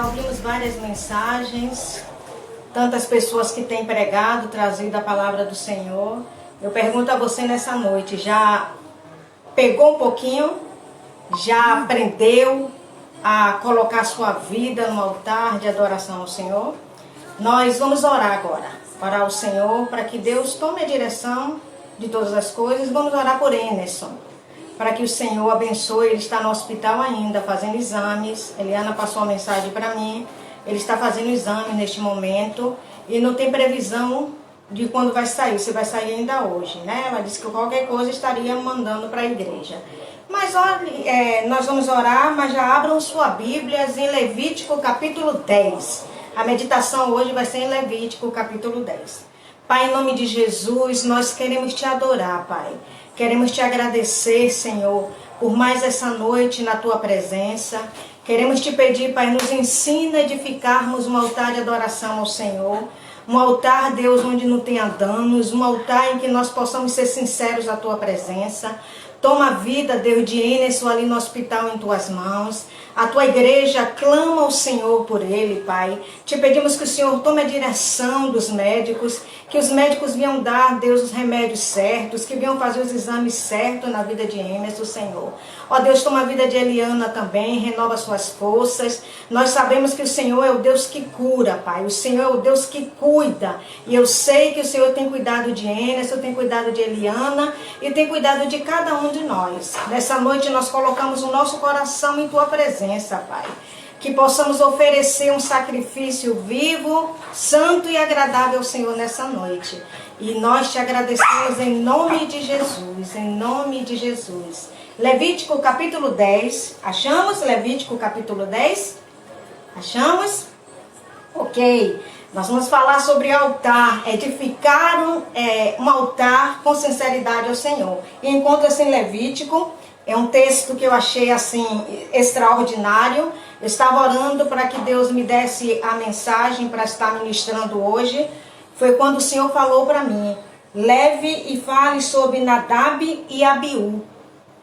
Já ouvimos várias mensagens, tantas pessoas que têm pregado, trazido a palavra do Senhor. Eu pergunto a você nessa noite, já pegou um pouquinho? Já aprendeu a colocar sua vida no altar de adoração ao Senhor? Nós vamos orar agora, orar ao Senhor para que Deus tome a direção de todas as coisas. Vamos orar por Emerson, para que o Senhor abençoe. Ele está no hospital ainda, fazendo exames. Eliana passou uma mensagem para mim. Ele está fazendo exame neste momento e não tem previsão de quando vai sair, se vai sair ainda hoje, né? Ela disse que qualquer coisa estaria mandando para a igreja. Mas olha, nós vamos orar, mas já abram sua Bíblia em Levítico capítulo 10. A meditação hoje vai ser em Levítico capítulo 10. Pai, em nome de Jesus, nós queremos te adorar, Pai. Queremos te agradecer, Senhor, por mais essa noite na tua presença. Queremos te pedir, Pai, nos ensina a edificarmos um altar de adoração ao Senhor. Um altar, Deus, onde não tenha danos. Um altar em que nós possamos ser sinceros à tua presença. Toma a vida, Deus, de Emerson ali no hospital em tuas mãos. A tua igreja clama ao Senhor por ele, Pai. Te pedimos que o Senhor tome a direção dos médicos, que os médicos venham dar, Deus, os remédios certos, que venham fazer os exames certos na vida de Emerson, Senhor. Ó Deus, toma a vida de Eliana também, renova suas forças. Nós sabemos que o Senhor é o Deus que cura, Pai. O Senhor é o Deus que cuida. E eu sei que o Senhor tem cuidado de Emerson, tem cuidado de Eliana e tem cuidado de cada um de nós. Nessa noite nós colocamos o nosso coração em tua presença, Pai. Que possamos oferecer um sacrifício vivo, santo e agradável ao Senhor nessa noite. E nós te agradecemos em nome de Jesus, em nome de Jesus. Levítico capítulo 10, achamos? Levítico capítulo 10? Achamos? Ok, nós vamos falar sobre altar, edificar um altar com sinceridade ao Senhor. E encontra-se em Levítico, é um texto que eu achei assim extraordinário. Eu estava orando para que Deus me desse a mensagem para estar ministrando hoje. Foi quando o Senhor falou para mim, leve e fale sobre Nadab e Abiú.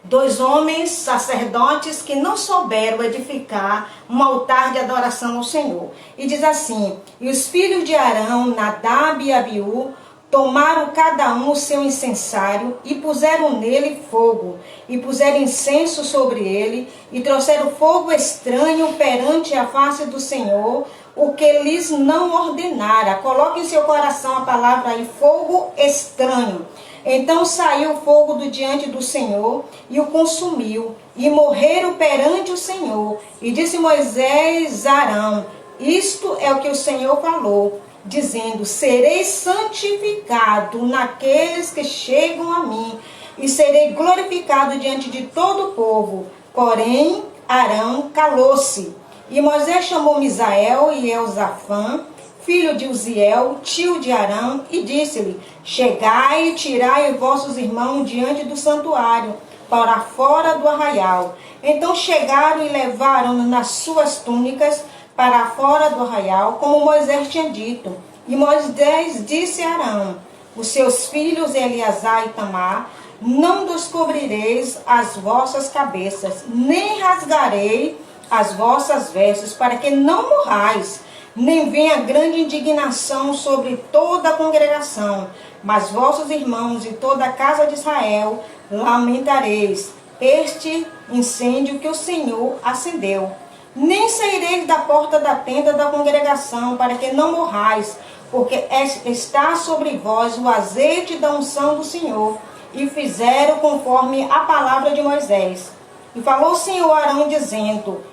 Dois homens sacerdotes que não souberam edificar um altar de adoração ao Senhor. E diz assim, e os filhos de Arão, Nadab e Abiú, tomaram cada um o seu incensário e puseram nele fogo, e puseram incenso sobre ele, e trouxeram fogo estranho perante a face do Senhor, o que lhes não ordenara. Coloque em seu coração a palavra aí, fogo estranho. Então saiu o fogo do diante do Senhor e o consumiu, e morreram perante o Senhor. E disse Moisés a Arão, isto é o que o Senhor falou, dizendo, serei santificado naqueles que chegam a mim, e serei glorificado diante de todo o povo. Porém, Arão calou-se. E Moisés chamou Misael e Elzafã, filho de Uziel, tio de Arão, e disse-lhe, chegai e tirai vossos irmãos diante do santuário, para fora do arraial. Então chegaram e levaram-no nas suas túnicas para fora do arraial, como Moisés tinha dito. E Moisés disse a Arão, os seus filhos Eleazar e Tamar, não descobrireis as vossas cabeças, nem rasgarei as vossas vestes, para que não morrais, nem venha grande indignação sobre toda a congregação, mas vossos irmãos e toda a casa de Israel lamentareis este incêndio que o Senhor acendeu. Nem saireis da porta da tenda da congregação, para que não morrais, porque está sobre vós o azeite da unção do Senhor. E fizeram conforme a palavra de Moisés. E falou o Senhor a Arão, dizendo,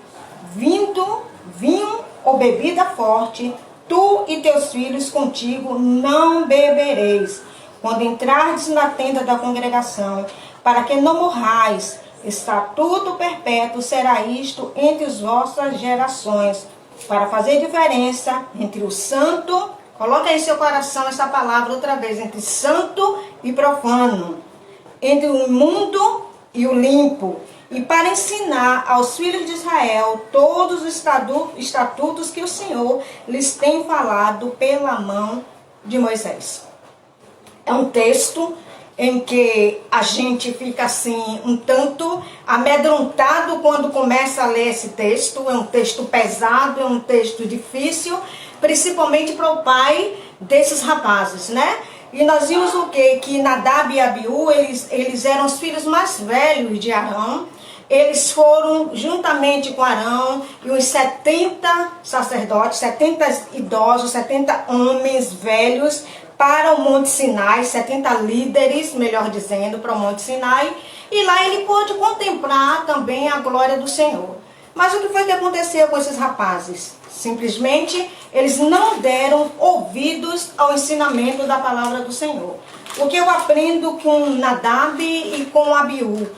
vinho ou bebida forte, tu e teus filhos contigo não bebereis, quando entrardes na tenda da congregação, para que não morrais. Estatuto perpétuo será isto entre as vossas gerações, para fazer diferença entre o santo, coloca aí em seu coração essa palavra outra vez, entre santo e profano, entre o imundo e o limpo, e para ensinar aos filhos de Israel todos os estatutos que o Senhor lhes tem falado pela mão de Moisés. É um texto em que a gente fica assim um tanto amedrontado quando começa a ler esse texto. É um texto pesado, é um texto difícil, principalmente para o pai desses rapazes, né? E nós vimos o quê? Que Nadab e Abiú, eles eram os filhos mais velhos de Arão. Eles foram, juntamente com Arão, e uns 70 sacerdotes, 70 idosos, 70 homens velhos, para o Monte Sinai, 70 líderes, melhor dizendo, para o Monte Sinai. E lá ele pôde contemplar também a glória do Senhor. Mas o que foi que aconteceu com esses rapazes? Simplesmente, eles não deram ouvidos ao ensinamento da palavra do Senhor. O que eu aprendo com Nadab e com Abiú.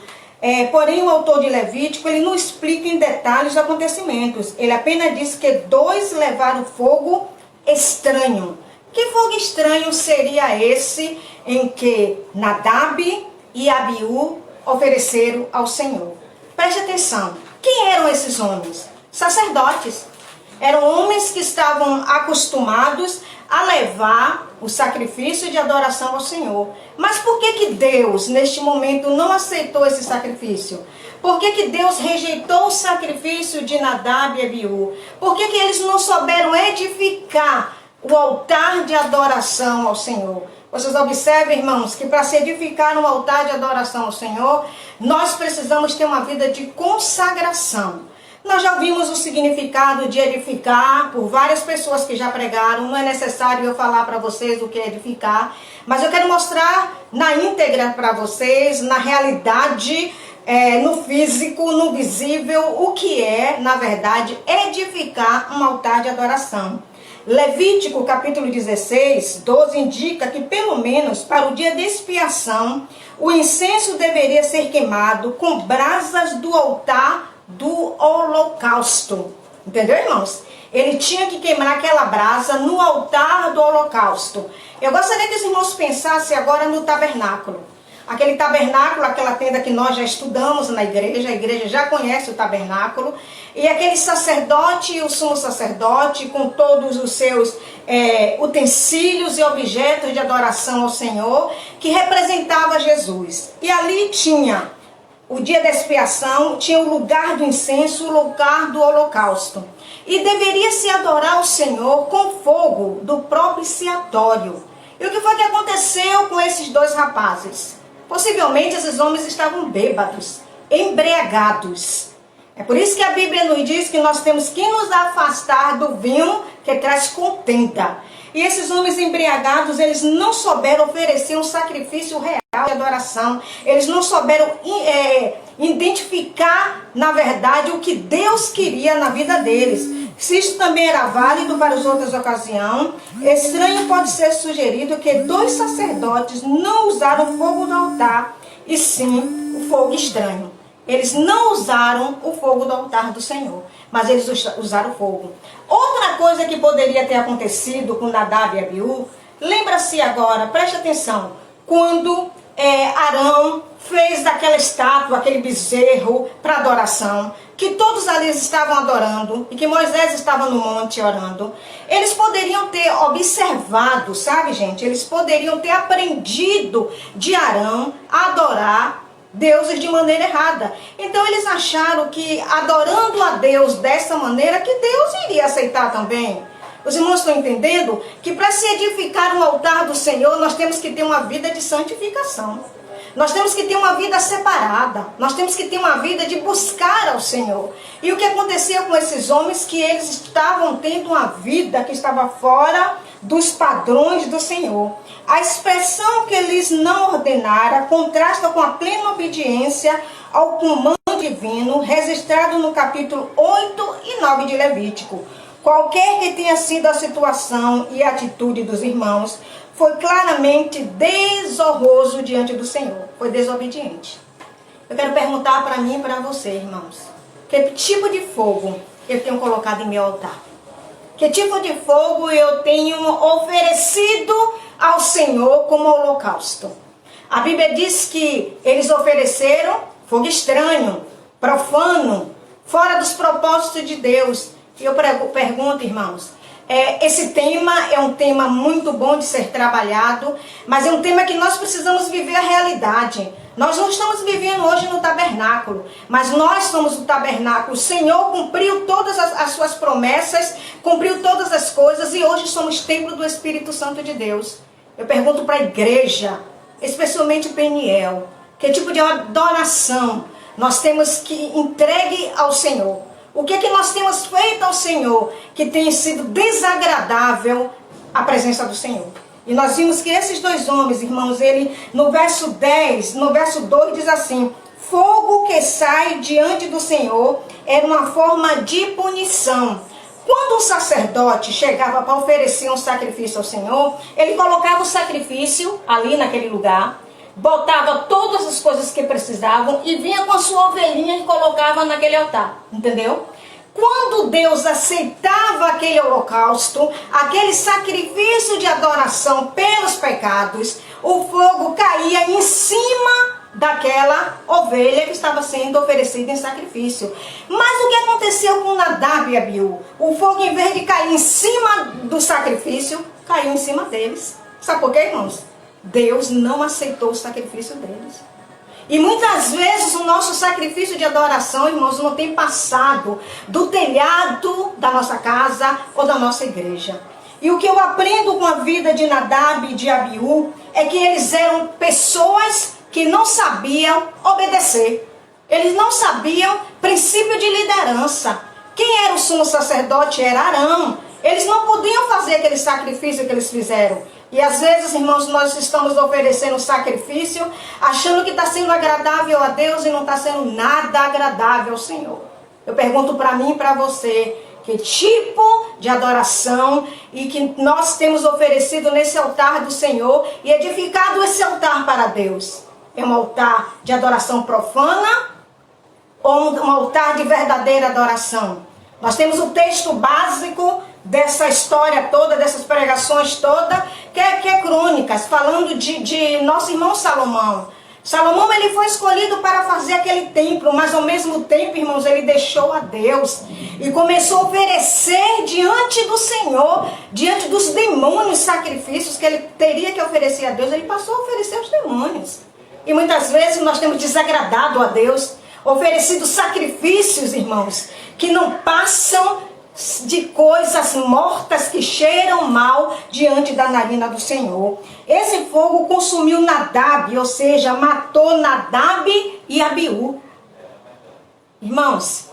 Porém, o autor de Levítico, ele não explica em detalhes os acontecimentos. Ele apenas diz que 2 levaram fogo estranho. Que fogo estranho seria esse em que Nadab e Abiú ofereceram ao Senhor? Preste atenção. Quem eram esses homens? Sacerdotes. Eram homens que estavam acostumados a levar o sacrifício de adoração ao Senhor. Mas por que Deus, neste momento, não aceitou esse sacrifício? Por que Deus rejeitou o sacrifício de Nadab e Abiú? Por que eles não souberam edificar o altar de adoração ao Senhor? Vocês observem, irmãos, que para se edificar um altar de adoração ao Senhor, nós precisamos ter uma vida de consagração. Nós já vimos o significado de edificar por várias pessoas que já pregaram. Não é necessário eu falar para vocês o que é edificar. Mas eu quero mostrar na íntegra para vocês, na realidade, no físico, no visível, o que é, na verdade, edificar um altar de adoração. Levítico capítulo 16, 12 indica que pelo menos para o dia de expiação, o incenso deveria ser queimado com brasas do altar do holocausto. Entendeu, irmãos? Ele tinha que queimar aquela brasa no altar do holocausto. Eu gostaria que os irmãos pensassem agora no tabernáculo. Aquele tabernáculo, aquela tenda que nós já estudamos na igreja, a igreja já conhece o tabernáculo. E aquele sacerdote, o sumo sacerdote, com todos os seus utensílios e objetos de adoração ao Senhor, que representava Jesus. E ali tinha o dia da expiação, tinha o lugar do incenso, o lugar do holocausto. E deveria se adorar o Senhor com fogo do propiciatório. E o que foi que aconteceu com esses 2 rapazes? Possivelmente esses homens estavam bêbados, embriagados. É por isso que a Bíblia nos diz que nós temos que nos afastar do vinho que traz contenda. E esses homens embriagados, eles não souberam oferecer um sacrifício real de adoração. Eles não souberam identificar, na verdade, o que Deus queria na vida deles. Se isso também era válido para as outras ocasiões, estranho pode ser sugerido que 2 sacerdotes não usaram fogo do altar, e sim o fogo estranho. Eles não usaram o fogo do altar do Senhor, mas eles usaram fogo. Outra coisa que poderia ter acontecido com Nadab e Abiú, lembra-se agora, preste atenção, quando Arão fez daquela estátua, aquele bezerro para adoração, que todos ali estavam adorando, e que Moisés estava no monte orando, eles poderiam ter observado, sabe, gente? Eles poderiam ter aprendido de Arão a adorar deuses de maneira errada. Então eles acharam que adorando a Deus dessa maneira, que Deus iria aceitar também. Os irmãos estão entendendo que para se edificar um altar do Senhor, nós temos que ter uma vida de santificação. Nós temos que ter uma vida separada. Nós temos que ter uma vida de buscar ao Senhor. E o que aconteceu com esses homens? Que eles estavam tendo uma vida que estava fora dos padrões do Senhor. A expressão que eles não ordenaram contrasta com a plena obediência ao comando divino registrado no capítulo 8 e 9 de Levítico. Qualquer que tenha sido a situação e a atitude dos irmãos, foi claramente desonroso diante do Senhor. Foi desobediente. Eu quero perguntar para mim e para você, irmãos. Que tipo de fogo eu tenho colocado em meu altar? Que tipo de fogo eu tenho oferecido ao Senhor como holocausto? A Bíblia diz que eles ofereceram fogo estranho, profano, fora dos propósitos de Deus. E eu pergunto, irmãos, Esse tema é um tema muito bom de ser trabalhado, mas é um tema que nós precisamos viver a realidade. Nós não estamos vivendo hoje no tabernáculo, mas nós somos o tabernáculo. O Senhor cumpriu todas as suas promessas, cumpriu todas as coisas e hoje somos templo do Espírito Santo de Deus. Eu pergunto para a igreja, especialmente o Peniel, que tipo de adoração nós temos que entregue ao Senhor? O que é que nós temos feito ao Senhor que tem sido desagradável à presença do Senhor? E nós vimos que esses dois homens, irmãos, ele no verso 10, no verso 2 diz assim: fogo que sai diante do Senhor era uma forma de punição. Quando um sacerdote chegava para oferecer um sacrifício ao Senhor, ele colocava o sacrifício ali naquele lugar, botava todas as coisas que precisavam e vinha com a sua ovelhinha e colocava naquele altar, entendeu? Quando Deus aceitava aquele holocausto, aquele sacrifício de adoração pelos pecados, o fogo caía em cima daquela ovelha que estava sendo oferecida em sacrifício. Mas o que aconteceu com Nadab e Abiú? O fogo, em vez de cair em cima do sacrifício, caiu em cima deles. Sabe por quê, irmãos? Deus não aceitou o sacrifício deles. E muitas vezes o nosso sacrifício de adoração, irmãos, não tem passado do telhado da nossa casa ou da nossa igreja. E o que eu aprendo com a vida de Nadab e de Abiú é que eles eram pessoas que não sabiam obedecer. Eles não sabiam princípio de liderança. Quem era o sumo sacerdote era Arão. Eles não podiam fazer aquele sacrifício que eles fizeram. E às vezes, irmãos, nós estamos oferecendo sacrifício, achando que está sendo agradável a Deus e não está sendo nada agradável ao Senhor. Eu pergunto para mim e para você, que tipo de adoração e que nós temos oferecido nesse altar do Senhor e edificado esse altar para Deus? É um altar de adoração profana ou um altar de verdadeira adoração? Nós temos o texto básico dessa história toda, dessas pregações todas, que é Crônicas, falando de nosso irmão Salomão. Salomão, ele foi escolhido para fazer aquele templo, mas ao mesmo tempo, irmãos, ele deixou a Deus e começou a oferecer diante do Senhor, diante dos demônios, sacrifícios que ele teria que oferecer a Deus. Ele passou a oferecer aos demônios. E muitas vezes nós temos desagradado a Deus, oferecido sacrifícios, irmãos, que não passam de coisas mortas que cheiram mal diante da narina do Senhor. Esse fogo consumiu Nadab, ou seja, matou Nadab e Abiú. Irmãos,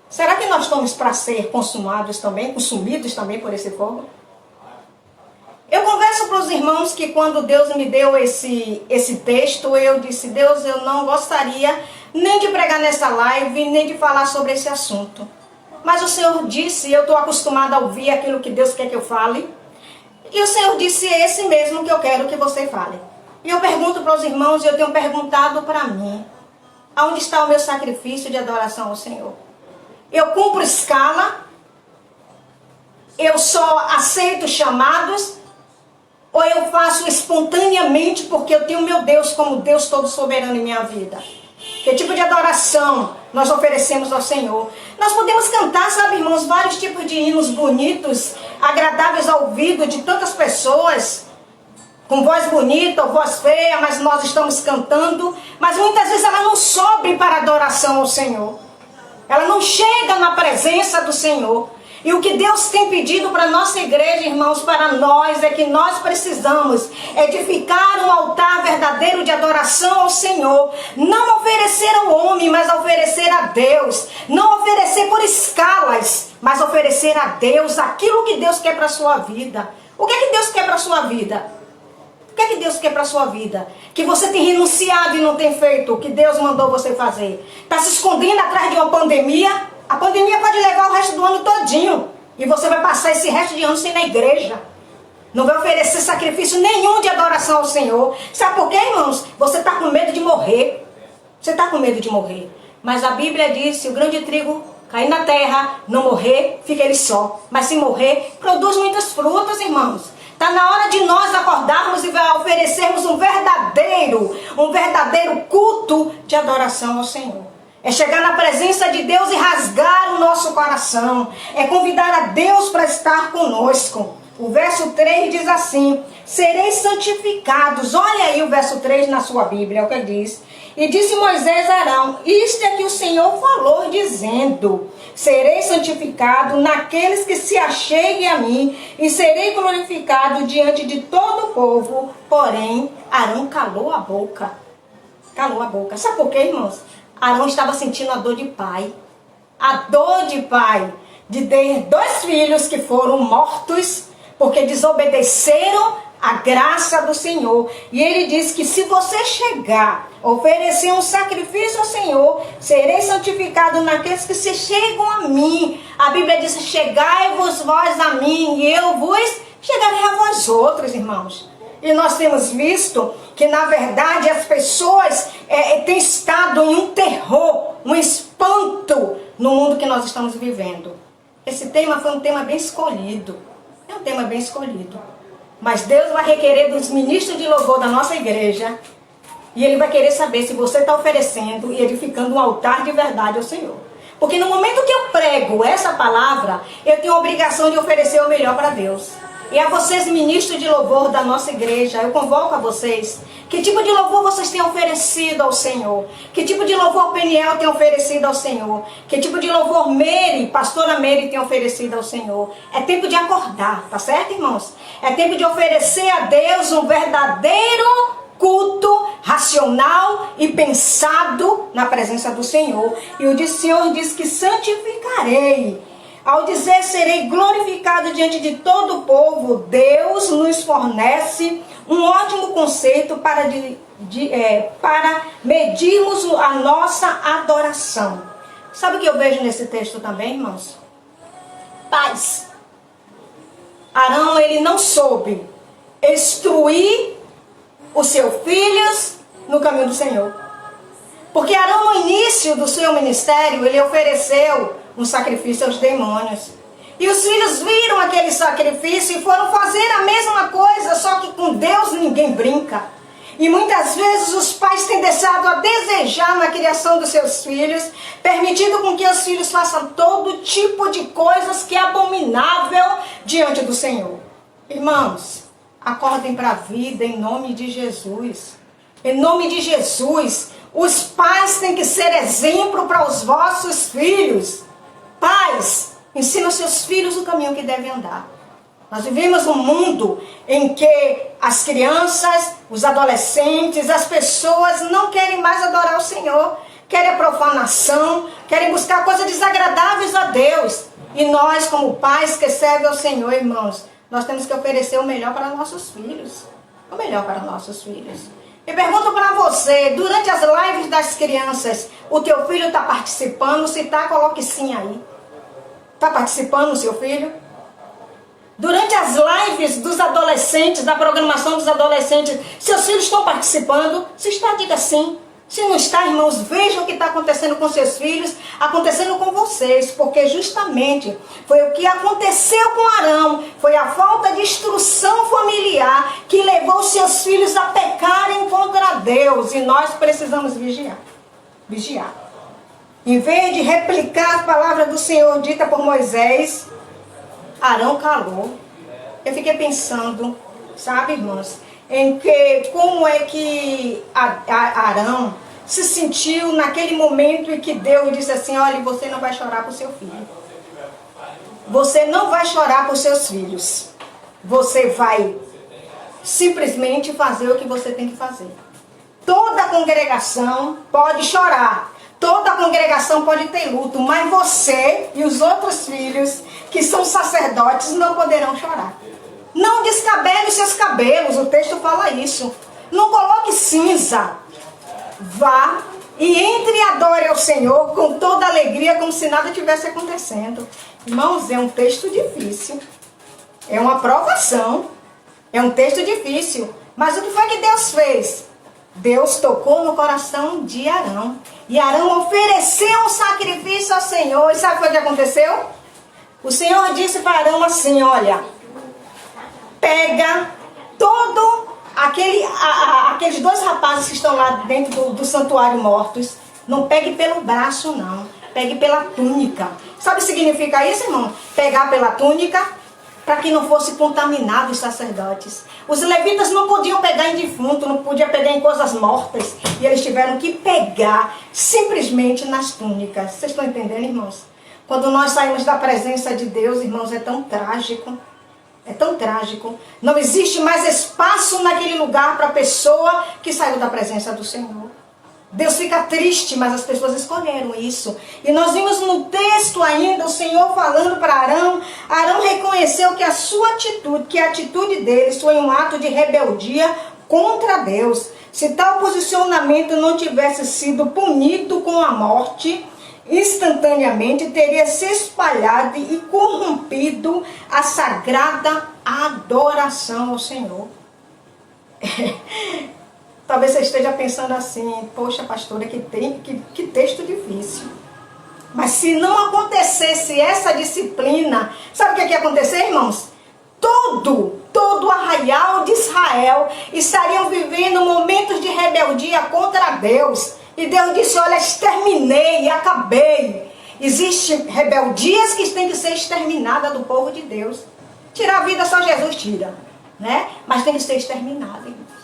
será que nós estamos para ser consumidos também por esse fogo? Eu converso para os irmãos que quando Deus me deu esse texto, eu disse: Deus, eu não gostaria nem de pregar nessa live, nem de falar sobre esse assunto. Mas o Senhor disse, eu estou acostumada a ouvir aquilo que Deus quer que eu fale. E o Senhor disse, é esse mesmo que eu quero que você fale. E eu pergunto para os irmãos, e eu tenho perguntado para mim: aonde está o meu sacrifício de adoração ao Senhor? Eu cumpro escala? Eu só aceito chamados? Ou eu faço espontaneamente porque eu tenho meu Deus como Deus todo soberano em minha vida? Que tipo de adoração nós oferecemos ao Senhor? Nós podemos cantar, sabe, irmãos, vários tipos de hinos bonitos, agradáveis ao ouvido de tantas pessoas, com voz bonita ou voz feia, mas nós estamos cantando, mas muitas vezes ela não sobe para adoração ao Senhor. Ela não chega na presença do Senhor. E o que Deus tem pedido para a nossa igreja, irmãos, para nós, é que nós precisamos edificar um altar verdadeiro de adoração ao Senhor. Não oferecer ao homem, mas oferecer a Deus. Não oferecer por escalas, mas oferecer a Deus aquilo que Deus quer para a sua vida. O que é que Deus quer para a sua vida? O que é que Deus quer para a sua vida? Que você tem renunciado e não tem feito o que Deus mandou você fazer. Está se escondendo atrás de uma pandemia? A pandemia pode levar o resto do ano todinho. E você vai passar esse resto de ano sem ir na igreja. Não vai oferecer sacrifício nenhum de adoração ao Senhor. Sabe por quê, irmãos? Você está com medo de morrer. Você está com medo de morrer. Mas a Bíblia diz, se o grão de trigo cair na terra, não morrer, fica ele só. Mas se morrer, produz muitas frutas, irmãos. Está na hora de nós acordarmos e oferecermos um verdadeiro culto de adoração ao Senhor. É chegar na presença de Deus e rasgar o nosso coração. É convidar a Deus para estar conosco. O verso 3 diz assim: sereis santificados. Olha aí o verso 3 na sua Bíblia, é o que diz. E disse Moisés a Arão: isto é que o Senhor falou, dizendo: serei santificado naqueles que se acheguem a mim, e serei glorificado diante de todo o povo. Porém, Arão calou a boca. Calou a boca. Sabe por quê, irmãos? Arão estava sentindo a dor de pai. A dor de pai de ter 2 filhos que foram mortos porque desobedeceram a graça do Senhor. E ele diz que se você chegar, oferecer um sacrifício ao Senhor, serei santificado naqueles que se chegam a mim. A Bíblia diz: chegai-vos vós a mim, e eu vos chegarei a vós outros, irmãos. E nós temos visto que, na verdade, as pessoas têm estado em um terror, um espanto no mundo que nós estamos vivendo. Esse tema foi um tema bem escolhido. É um tema bem escolhido. Mas Deus vai requerer dos ministros de louvor da nossa igreja, e Ele vai querer saber se você está oferecendo e edificando um altar de verdade ao Senhor. Porque no momento que eu prego essa palavra, eu tenho a obrigação de oferecer o melhor para Deus. E a vocês, ministros de louvor da nossa igreja, eu convoco a vocês. Que tipo de louvor vocês têm oferecido ao Senhor? Que tipo de louvor Peniel tem oferecido ao Senhor? Que tipo de louvor Mary, pastora Mary, tem oferecido ao Senhor? É tempo de acordar, tá certo, irmãos? É tempo de oferecer a Deus um verdadeiro culto racional e pensado na presença do Senhor. E o Senhor diz que santificarei. Ao dizer serei glorificado diante de todo o povo, Deus nos fornece um ótimo conceito para medirmos a nossa adoração. Sabe o que eu vejo nesse texto também, irmãos? Paz. Arão, ele não soube instruir os seus filhos no caminho do Senhor. Porque Arão, no início do seu ministério, ele ofereceu um sacrifício aos demônios. E os filhos viram aquele sacrifício e foram fazer a mesma coisa, só que com Deus ninguém brinca. E muitas vezes os pais têm deixado a desejar na criação dos seus filhos, permitindo com que os filhos façam todo tipo de coisas que é abominável diante do Senhor. Irmãos, acordem para a vida em nome de Jesus. Em nome de Jesus, os pais têm que ser exemplo para os vossos filhos. Pais, ensina seus filhos o caminho que devem andar. Nós vivemos um mundo em que as crianças, os adolescentes, as pessoas não querem mais adorar o Senhor. Querem a profanação, querem buscar coisas desagradáveis a Deus. E nós, como pais que servem ao Senhor, irmãos, nós temos que oferecer o melhor para nossos filhos. O melhor para nossos filhos. E pergunto para você, durante as lives das crianças, o teu filho está participando? Se está, coloque sim aí. Está participando o seu filho? Durante as lives dos adolescentes, da programação dos adolescentes, seus filhos estão participando? Se está, diga sim. Se não está, irmãos, vejam o que está acontecendo com seus filhos, acontecendo com vocês, porque justamente foi o que aconteceu com Arão, foi a falta de instrução familiar que levou seus filhos a pecarem contra Deus, e nós precisamos vigiar. Vigiar. Em vez de replicar a palavra do Senhor dita por Moisés, Arão calou. Eu fiquei pensando, sabe, irmãos, em que como é que Arão se sentiu naquele momento em que Deus disse assim: olha, você não vai chorar por seu filho. Você não vai chorar por seus filhos. Você vai simplesmente fazer o que você tem que fazer. Toda a congregação pode chorar. Toda a congregação pode ter luto, mas você e os outros filhos que são sacerdotes não poderão chorar. Não descabele os seus cabelos, o texto fala isso. Não coloque cinza. Vá e entre e adore ao Senhor com toda alegria, como se nada tivesse acontecendo. Irmãos, é um texto difícil. É uma provação. É um texto difícil. Mas o que foi que Deus fez? Deus tocou no coração de Arão. E Arão ofereceu um sacrifício ao Senhor. E sabe o que aconteceu? O Senhor disse para Arão assim: olha, pega todo aqueles 2 rapazes que estão lá dentro do santuário mortos, Não pegue pelo braço, não. Pegue pela túnica. Sabe o que significa isso, irmão? Pegar pela túnica para que não fosse contaminado os sacerdotes. Os levitas não podiam pegar em defunto, não podiam pegar em coisas mortas. E eles tiveram que pegar simplesmente nas túnicas. Vocês estão entendendo, irmãos? Quando nós saímos da presença de Deus, irmãos, é tão trágico. É tão trágico. Não existe mais espaço naquele lugar para a pessoa que saiu da presença do Senhor. Deus fica triste, mas as pessoas escolheram isso. E nós vimos no texto ainda o Senhor falando para Arão. Arão reconheceu que a sua atitude, que a atitude deles foi um ato de rebeldia contra Deus. Se tal posicionamento não tivesse sido punido com a morte, instantaneamente teria se espalhado e corrompido a sagrada adoração ao Senhor. Talvez você esteja pensando assim, poxa pastora, que texto difícil. Mas se não acontecesse essa disciplina, sabe o que ia acontecer, irmãos? Todo o arraial de Israel estariam vivendo momentos de rebeldia contra Deus. E Deus disse, olha, exterminei, acabei. Existem rebeldias que têm que ser exterminadas do povo de Deus. Tirar a vida só Jesus tira, né? Mas tem que ser exterminada, irmãos.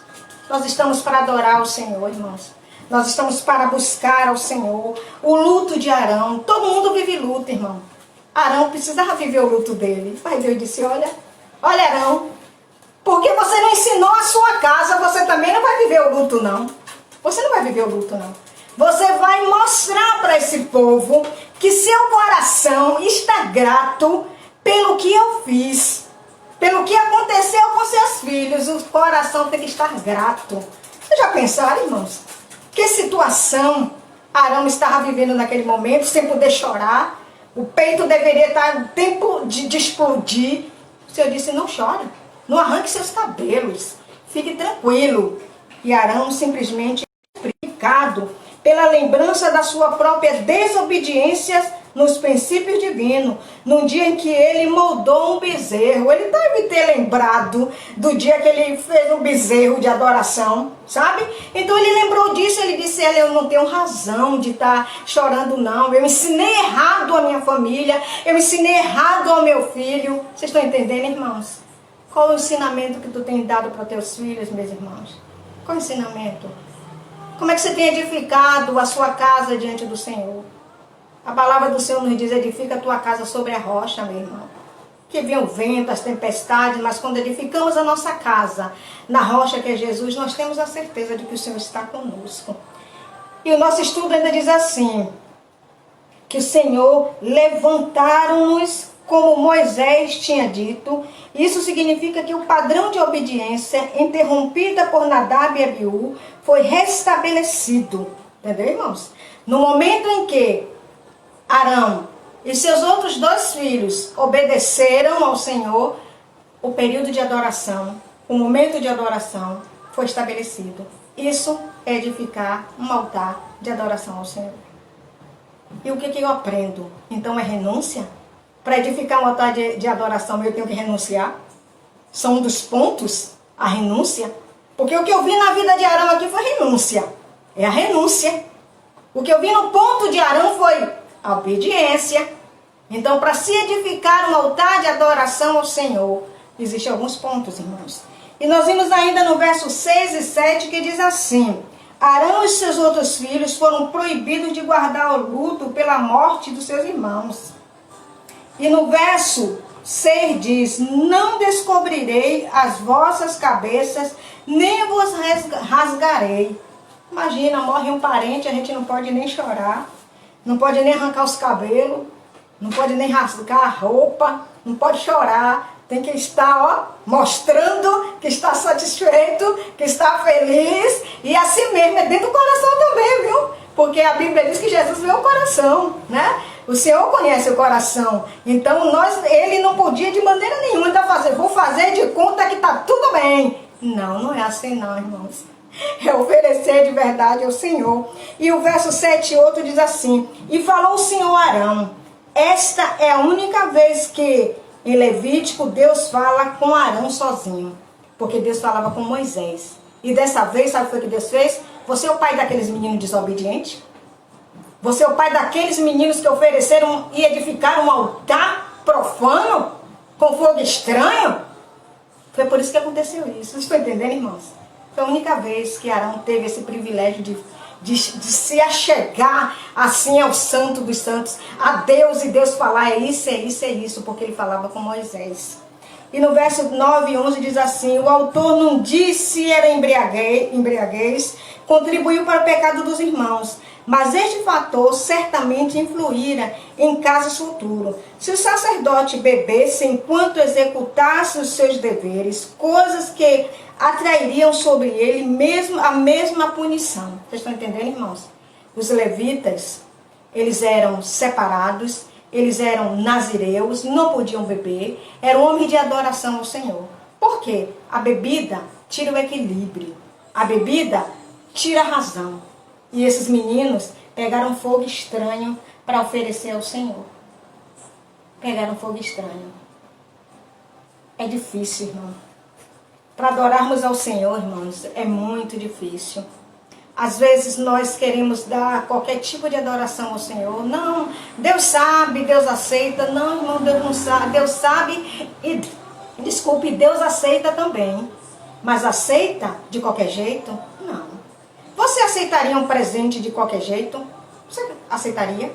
Nós estamos para adorar o Senhor, irmãos. Nós estamos para buscar ao Senhor. O luto de Arão. Todo mundo vive luto, irmão. Arão precisava viver o luto dele. Mas Deus disse, olha Arão, porque você não ensinou a sua casa, você também não vai viver o luto, não. Você não vai viver o luto, não. Você vai mostrar para esse povo que seu coração está grato pelo que eu fiz. Pelo que aconteceu com seus filhos, o coração tem que estar grato. Vocês já pensaram, irmãos? Que situação Arão estava vivendo naquele momento, sem poder chorar? O peito deveria estar no tempo de explodir. O Senhor disse, não chore, não arranque seus cabelos, fique tranquilo. E Arão simplesmente purificado pela lembrança da sua própria desobediência nos princípios divinos, no dia em que ele moldou um bezerro. Ele deve ter lembrado do dia que ele fez um bezerro de adoração, sabe? Então ele lembrou disso, ele disse, eu não tenho razão de estar chorando, não. Eu ensinei errado a minha família, eu ensinei errado ao meu filho. Vocês estão entendendo, irmãos? Qual o ensinamento que tu tem dado para teus filhos, meus irmãos? Qual o ensinamento? Como é que você tem edificado a sua casa diante do Senhor? A palavra do Senhor nos diz, edifica a tua casa sobre a rocha, meu irmão. Que vem o vento, as tempestades, mas quando edificamos a nossa casa na rocha que é Jesus, nós temos a certeza de que o Senhor está conosco. E o nosso estudo ainda diz assim, que o Senhor levantaram-nos como Moisés tinha dito. Isso significa que o padrão de obediência, interrompida por Nadab e Abiú, foi restabelecido. Entendeu, irmãos? No momento em que Arão e seus outros 2 filhos obedeceram ao Senhor, o período de adoração, o momento de adoração foi estabelecido. Isso é edificar um altar de adoração ao Senhor. E o que eu aprendo? Então é renúncia? Para edificar um altar de adoração eu tenho que renunciar? São um dos pontos, a renúncia? Porque o que eu vi na vida de Arão aqui foi renúncia. É a renúncia. O que eu vi no ponto de Arão foi a obediência. Então, para se edificar um altar de adoração ao Senhor, existem alguns pontos, irmãos. E nós vimos ainda no verso 6 e 7 que diz assim: Arão e seus outros filhos foram proibidos de guardar o luto pela morte dos seus irmãos. E no verso 6 diz: não descobrirei as vossas cabeças, nem vos rasgarei. Imagina, morre um parente, a gente não pode nem chorar, não pode nem arrancar os cabelos, não pode nem rasgar a roupa, não pode chorar. Tem que estar, mostrando que está satisfeito, que está feliz. E assim mesmo, é dentro do coração também, viu? Porque a Bíblia diz que Jesus vê o coração, né? O Senhor conhece o coração. Então, ele não podia de maneira nenhuma vou fazer de conta que está tudo bem. Não, não é assim não, irmãos. É oferecer de verdade ao Senhor. E o verso 7 e 8 diz assim: e falou o Senhor a Arão: esta é a única vez que em Levítico Deus fala com Arão sozinho, porque Deus falava com Moisés. E dessa vez, sabe o que Deus fez? Você é o pai daqueles meninos desobedientes? Você é o pai daqueles meninos que ofereceram e edificaram um altar profano com fogo estranho? Foi por isso que aconteceu isso. Vocês estão entendendo, irmãos? Foi a única vez que Arão teve esse privilégio de se achegar assim ao Santo dos Santos, a Deus, e Deus falar, é isso, é isso, é isso, porque ele falava com Moisés. E no verso 9 e 11 diz assim: o autor não disse era embriaguez, contribuiu para o pecado dos irmãos, mas este fator certamente influíra em casos futuros. Se o sacerdote bebesse enquanto executasse os seus deveres, coisas que atrairiam sobre ele mesmo a mesma punição. Vocês estão entendendo, irmãos? Os levitas, eles eram separados, eles eram nazireus, não podiam beber, eram homens de adoração ao Senhor. Por quê? A bebida tira o equilíbrio, a bebida tira a razão. E esses meninos pegaram fogo estranho para oferecer ao Senhor. Pegaram fogo estranho. É difícil, irmão. Para adorarmos ao Senhor, irmãos, é muito difícil. Às vezes nós queremos dar qualquer tipo de adoração ao Senhor. Não, Deus sabe, Deus aceita. Não, irmão, Deus não sabe. Deus sabe e, desculpe, Deus aceita também. Mas aceita de qualquer jeito? Não. Você aceitaria um presente de qualquer jeito? Você aceitaria?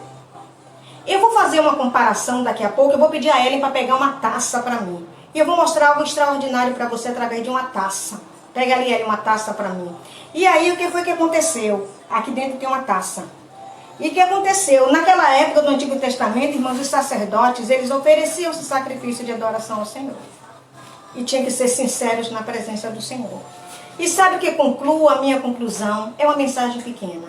Eu vou fazer uma comparação daqui a pouco. Eu vou pedir a Ellen para pegar uma taça para mim. E eu vou mostrar algo extraordinário para você através de uma taça. Pega ali, Ellen, uma taça para mim. E aí, o que foi que aconteceu? Aqui dentro tem uma taça. E o que aconteceu? Naquela época do Antigo Testamento, irmãos, os sacerdotes, eles ofereciam esse sacrifício de adoração ao Senhor. E tinham que ser sinceros na presença do Senhor. E sabe o que concluo? A minha conclusão é uma mensagem pequena.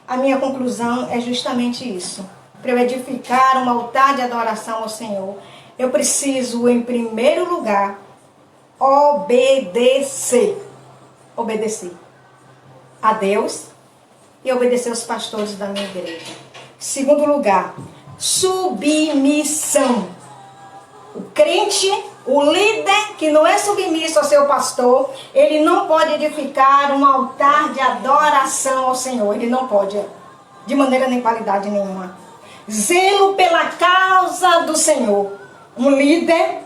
A minha conclusão é justamente isso. Para eu edificar um altar de adoração ao Senhor, eu preciso, em primeiro lugar, obedecer. Obedecer a Deus e obedecer aos pastores da minha igreja. Segundo lugar, submissão. O crente, o líder que não é submisso ao seu pastor, ele não pode edificar um altar de adoração ao Senhor. Ele não pode, de maneira nem qualidade nenhuma. Zelo pela causa do Senhor. Um líder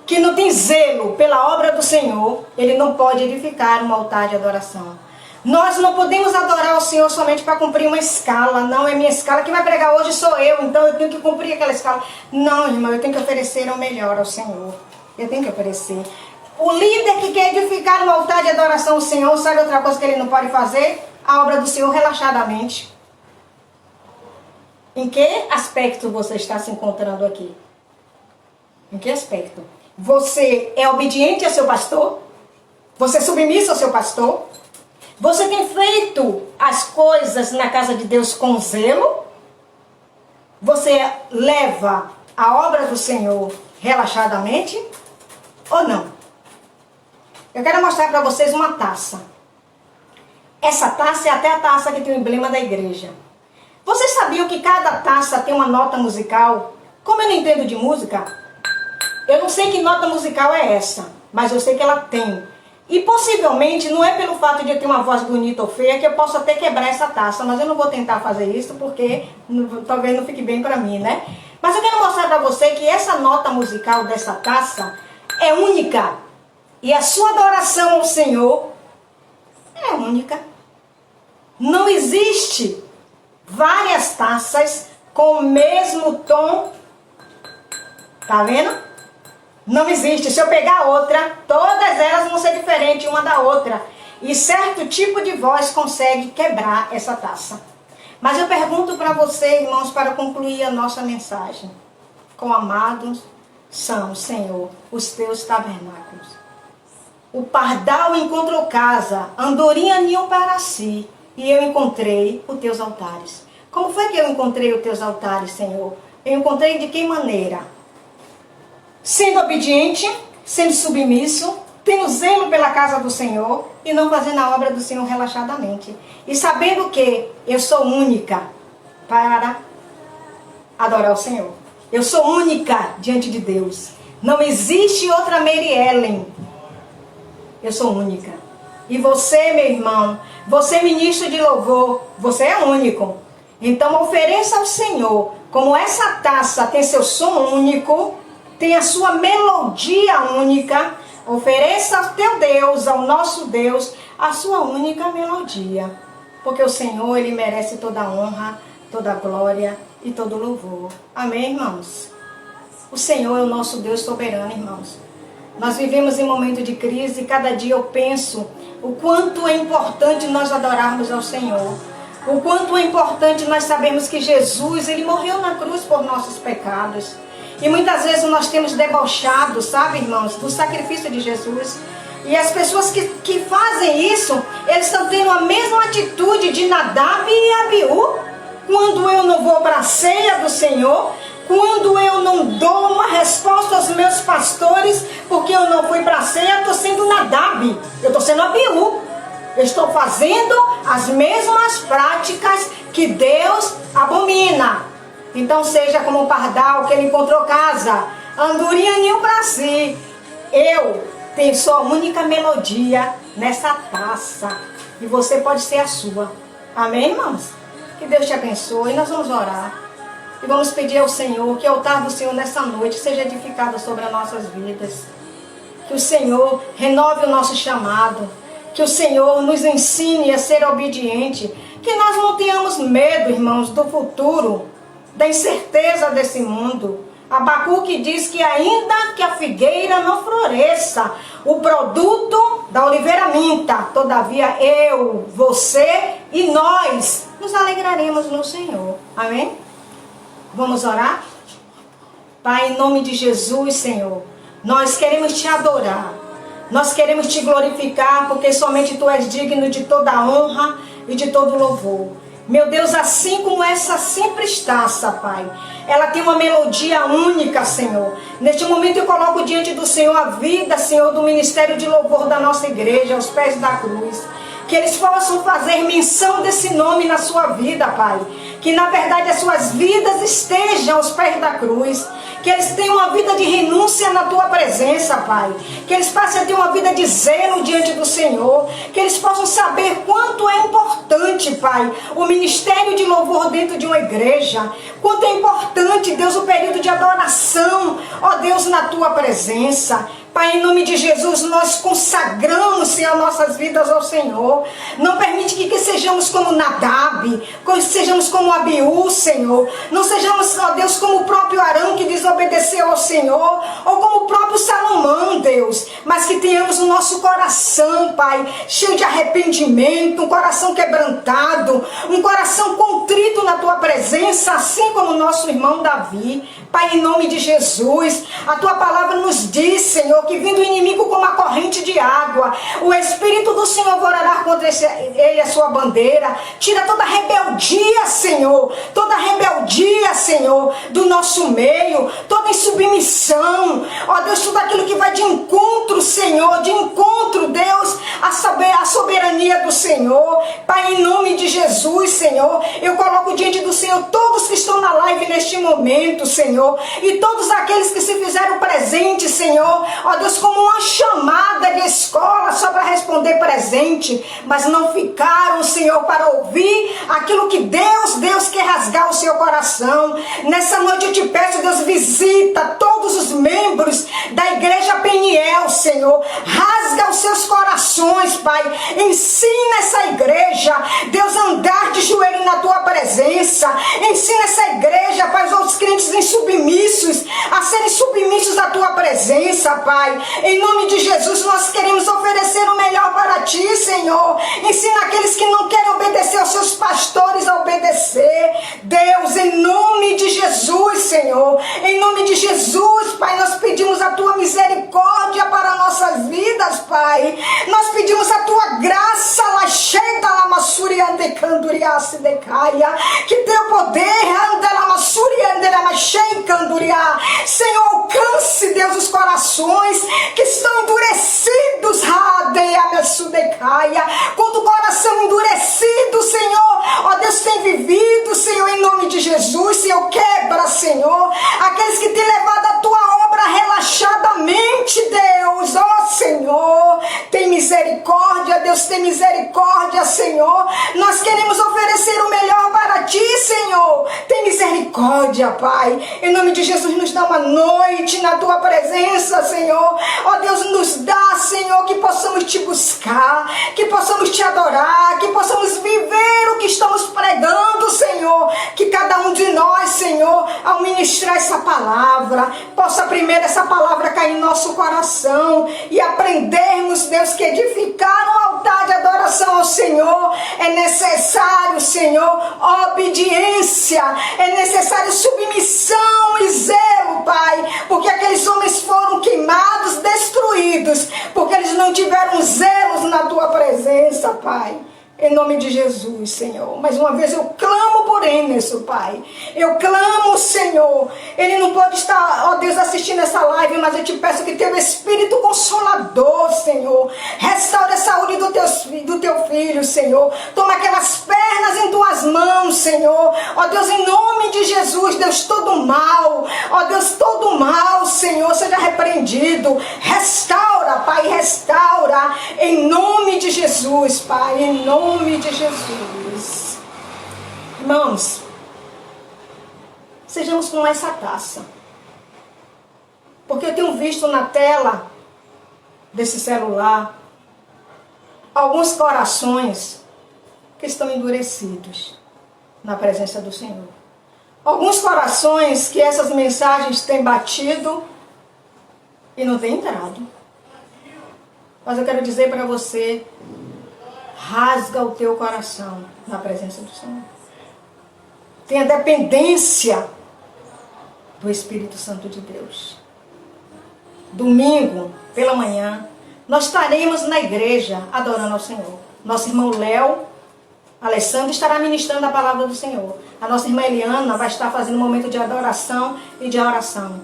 que não tem zelo pela obra do Senhor, ele não pode edificar um altar de adoração. Nós não podemos adorar o Senhor somente para cumprir uma escala. Não, é minha escala, quem vai pregar hoje sou eu, então eu tenho que cumprir aquela escala. Não, irmão, eu tenho que oferecer o melhor ao Senhor. Eu tenho que oferecer. O líder que quer edificar um altar de adoração ao Senhor, sabe outra coisa que ele não pode fazer? A obra do Senhor relaxadamente. Em que aspecto você está se encontrando aqui? Em que aspecto? Você é obediente ao seu pastor? Você é submisso ao seu pastor? Você tem feito as coisas na casa de Deus com zelo? Você leva a obra do Senhor relaxadamente? Ou não? Eu quero mostrar para vocês uma taça. Essa taça é até a taça que tem o emblema da igreja. Vocês sabiam que cada taça tem uma nota musical? Como eu não entendo de música, eu não sei que nota musical é essa, mas eu sei que ela tem. E possivelmente não é pelo fato de eu ter uma voz bonita ou feia que eu posso até quebrar essa taça, mas eu não vou tentar fazer isso porque talvez não fique bem para mim, né? Mas eu quero mostrar para você que essa nota musical dessa taça é única. E a sua adoração ao Senhor é única. Não existe várias taças com o mesmo tom. Tá vendo? Não existe. Se eu pegar outra, todas elas vão ser diferentes uma da outra. E certo tipo de voz consegue quebrar essa taça. Mas eu pergunto para você, irmãos, para concluir a nossa mensagem. Quão amados são, Senhor, os teus tabernáculos. O pardal encontrou casa, andorinha ninho para si, e eu encontrei os teus altares. Como foi que eu encontrei os teus altares, Senhor? Eu encontrei de que maneira? Sendo obediente, sendo submisso, tendo zelo pela casa do Senhor e não fazendo a obra do Senhor relaxadamente. E sabendo que eu sou única para adorar o Senhor. Eu sou única diante de Deus. Não existe outra Mary Ellen. Eu sou única. E você, meu irmão, você ministro de louvor, você é único. Então ofereça ao Senhor, como essa taça tem seu som único, tem a sua melodia única, ofereça ao teu Deus, ao nosso Deus, a sua única melodia. Porque o Senhor, Ele merece toda a honra, toda a glória e todo o louvor. Amém, irmãos? O Senhor é o nosso Deus soberano, irmãos. Nós vivemos em momento de crise e cada dia eu penso o quanto é importante nós adorarmos ao Senhor. O quanto é importante nós sabermos que Jesus, Ele morreu na cruz por nossos pecados. E muitas vezes nós temos debochado, sabe, irmãos, do sacrifício de Jesus. E as pessoas que fazem isso, eles estão tendo a mesma atitude de Nadab e Abiú. Quando eu não vou para a ceia do Senhor, quando eu não dou uma resposta aos meus pastores, porque eu não fui para a ceia, eu estou sendo Nadab, eu estou sendo Abiú. Eu estou fazendo as mesmas práticas que Deus abomina. Então seja como o pardal que ele encontrou casa, andorinha para si. Eu tenho só única melodia nessa taça, e você pode ser a sua. Amém, irmãos? Que Deus te abençoe. Nós vamos orar e vamos pedir ao Senhor que o altar do Senhor nessa noite seja edificado sobre as nossas vidas. Que o Senhor renove o nosso chamado. Que o Senhor nos ensine a ser obediente. Que nós não tenhamos medo, irmãos, do futuro, da incerteza desse mundo. Abacuque diz que ainda que a figueira não floresça, o produto da oliveira minta, todavia eu, você e nós nos alegraremos no Senhor. Amém? Vamos orar? Pai, em nome de Jesus, Senhor, nós queremos te adorar. Nós queremos te glorificar, porque somente tu és digno de toda a honra e de todo louvor. Meu Deus, assim como essa simples taça, Pai, ela tem uma melodia única, Senhor. Neste momento eu coloco diante do Senhor a vida, Senhor, do ministério de louvor da nossa igreja, aos pés da cruz. Que eles possam fazer menção desse nome na sua vida, Pai. Que na verdade as suas vidas estejam aos pés da cruz. Que eles tenham uma vida de renúncia na tua presença, Pai. Que eles passem a ter uma vida de zelo diante do Senhor. Que eles possam saber quanto é importante, Pai, o ministério de louvor dentro de uma igreja. Quanto é importante, Deus, o período de adoração, ó Deus, na tua presença. Pai, em nome de Jesus, nós consagramos, Senhor, nossas vidas ao Senhor. Não permite que sejamos como Nadab, que sejamos como Abiú, Senhor. Não sejamos, ó Deus, como o próprio Arão que desobedeceu ao Senhor, ou como o próprio Salomão, Deus. Mas que tenhamos o nosso coração, Pai, cheio de arrependimento, um coração quebrantado, um coração contrito na tua presença, assim como o nosso irmão Davi. Pai, em nome de Jesus, a tua palavra nos diz, Senhor, que vindo o inimigo como a corrente de água, o Espírito do Senhor vorará contra ele a sua bandeira. Tira toda rebeldia, Senhor, toda rebeldia, Senhor, do nosso meio, toda insubmissão, ó Deus, tudo aquilo que vai de encontro, Senhor, de encontro, Deus, a soberania do Senhor. Pai, em nome de Jesus, Senhor, eu coloco diante do Senhor todos que estão na live neste momento, Senhor, e todos aqueles que se fizeram presente, Senhor, ó Deus, como uma chamada de escola só para responder presente, mas não ficaram, Senhor, para ouvir aquilo que Deus quer rasgar o seu coração. Nessa noite eu te peço, Deus, visita todos os membros da igreja Peniel, Senhor, rasga os seus corações, Pai, ensina essa igreja, Deus, a andar de joelho na tua presença, ensina essa igreja, Pai, os outros crentes submissos, a serem submissos à tua presença, Pai. Em nome de Jesus, nós queremos oferecer o melhor para ti, Senhor. Ensina aqueles que não querem obedecer aos seus pastores a obedecer. Deus, em nome de Jesus, Senhor, em nome de Jesus, Pai, nós pedimos a tua misericórdia para nossas vidas, Pai. Nós pedimos a tua graça, que teu poder, Senhor, alcance, Deus, os corações que estão endurecidos, quando o coração endurecido, Senhor, ó Deus, tem vivido, Senhor, em nome de Jesus, Senhor, quebra, Senhor, aqueles que têm levado a tua obra relaxadamente, Deus. Ó Senhor, tem misericórdia, Deus, tem misericórdia, Senhor. Nós queremos oferecer o melhor para Ti, Senhor. Tem misericórdia, Pai. Em nome de Jesus, nos dá uma noite na Tua presença, Senhor. Ó Deus, nos dá, Senhor, que possamos Te buscar, que possamos Te adorar, que possamos viver o que estamos pregando, Senhor. Que cada um de nós, Senhor, ao ministrar essa palavra, possa primeiro essa palavra cair em nosso coração e aprendermos, Deus, que edificar um altar de adoração ao Senhor é necessário, Senhor, obediência, é necessário submissão e zelo, Pai, porque aqueles homens foram queimados, destruídos, porque eles não tiveram zelos na Tua presença, Pai. Em nome de Jesus, Senhor. Mais uma vez eu clamo por Emerson, Pai. Eu clamo, Senhor. Ele não pode estar, ó Deus, assistindo essa live, mas eu te peço que teu Espírito Consolador, Senhor, restaure a saúde do teu filho, Senhor. Toma aquelas pernas em tuas mãos, Senhor. Ó Deus, em nome de Jesus, Deus, todo mal, ó Deus, todo mal, Senhor, seja repreendido. Restaura, Pai, restaura. Em nome de Jesus, Pai, em nome de Jesus. Irmãos, sejamos como essa taça, porque eu tenho visto na tela desse celular alguns corações que estão endurecidos na presença do Senhor. Alguns corações que essas mensagens têm batido e não têm entrado. Mas eu quero dizer para você, rasga o teu coração na presença do Senhor. Tenha dependência do Espírito Santo de Deus. Domingo, pela manhã, nós estaremos na igreja adorando ao Senhor. Nosso irmão Léo Alessandro estará ministrando a palavra do Senhor. A nossa irmã Eliana vai estar fazendo um momento de adoração e de oração.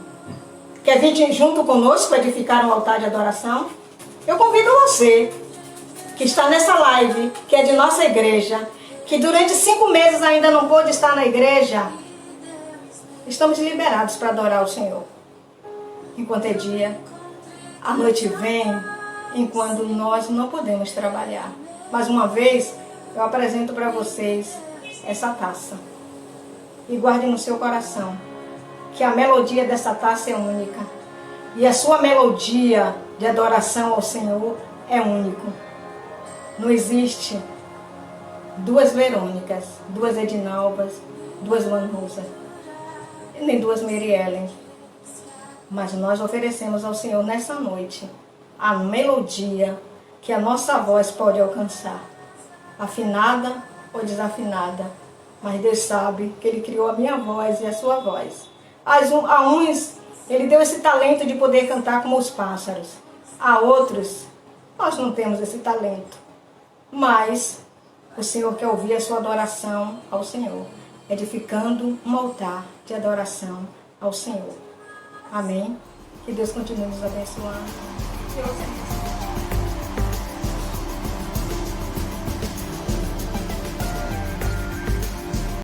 Quer vir junto conosco para edificar um altar de adoração? Eu convido você que está nessa live, que é de nossa igreja, que durante 5 meses ainda não pôde estar na igreja. Estamos liberados para adorar o Senhor. Enquanto é dia, a noite vem, enquanto nós não podemos trabalhar. Mais uma vez, eu apresento para vocês essa taça. E guarde no seu coração que a melodia dessa taça é única. E a sua melodia de adoração ao Senhor é único. Não existe 2 Verônicas, 2 Edinalvas, 2 Vanusa, nem 2 Mariellen. Mas nós oferecemos ao Senhor nessa noite a melodia que a nossa voz pode alcançar. Afinada ou desafinada. Mas Deus sabe que Ele criou a minha voz e a sua voz. A uns, Ele deu esse talento de poder cantar como os pássaros. A outros, nós não temos esse talento. Mas o Senhor quer ouvir a sua adoração ao Senhor, edificando um altar de adoração ao Senhor. Amém? Que Deus continue nos abençoando. Deus abençoe.